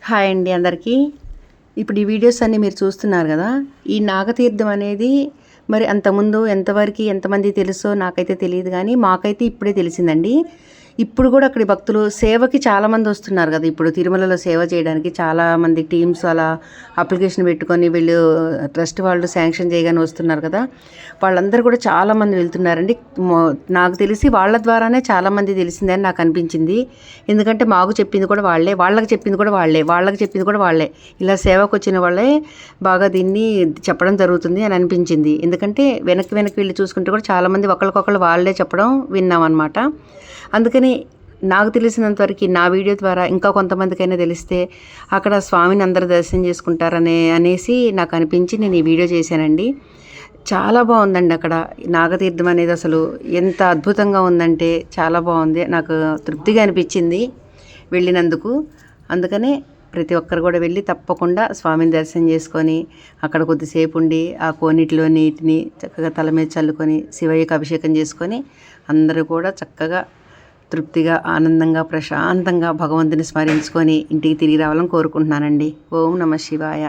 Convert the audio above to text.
Hi అండి అందరికీ. ఇప్పుడు ఈ వీడియోస్ అన్నీ మీరు చూస్తున్నారు కదా. ఈ నాగతీర్థం అనేది మరి అంతకుముందు ఎంతమంది తెలుసో నాకైతే తెలియదు, కానీ మాకైతే ఇప్పుడే తెలిసిందండి. ఇప్పుడు కూడా అక్కడి భక్తులు సేవకి చాలామంది వస్తున్నారు కదా. ఇప్పుడు తిరుమలలో సేవ చేయడానికి చాలామంది టీమ్స్ అలా అప్లికేషన్ పెట్టుకొని వీళ్ళు ట్రస్ట్ వాళ్ళు శాంక్షన్ చేయగానే వస్తున్నారు కదా. వాళ్ళందరూ కూడా చాలామంది వెళ్తున్నారండి. నాకు తెలిసి వాళ్ళ ద్వారానే చాలామంది తెలిసిందని నాకు అనిపించింది. ఎందుకంటే మాకు చెప్పింది కూడా వాళ్ళే, వాళ్ళకి చెప్పింది కూడా వాళ్ళే, ఇలా సేవకు వచ్చిన వాళ్ళే బాగా దీన్ని చెప్పడం జరుగుతుంది అని అనిపించింది. ఎందుకంటే వెనక్కి వెళ్ళి చూసుకుంటే కూడా చాలామంది ఒకరికొకరు వాళ్ళే చెప్పడం విన్నామన్నమాట. అందుకని నాకు తెలిసినంతవరకు నా వీడియో ద్వారా ఇంకా కొంతమందికైనా తెలిస్తే అక్కడ స్వామిని అందరూ దర్శనం చేసుకుంటారనేసి నాకు అనిపించి నేను ఈ వీడియో చేశానండి. చాలా బాగుందండి అక్కడ నాగతీర్థం అనేది. అసలు ఎంత అద్భుతంగా ఉందంటే చాలా బాగుంది. నాకు తృప్తిగా అనిపించింది వెళ్ళినందుకు. అందుకనే ప్రతి ఒక్కరు కూడా వెళ్ళి తప్పకుండా స్వామిని దర్శనం చేసుకొని అక్కడ కొద్దిసేపు ఉండి ఆ కోనిటిలో నీటిని చక్కగా తల మీద చల్లుకొని శివయ్యకి అభిషేకం చేసుకొని అందరూ కూడా చక్కగా తృప్తిగా ఆనందంగా ప్రశాంతంగా భగవంతుని స్మరించుకొని ఇంటికి తిరిగి రావాలని కోరుకుంటున్నానండి. ఓం నమః శివాయ.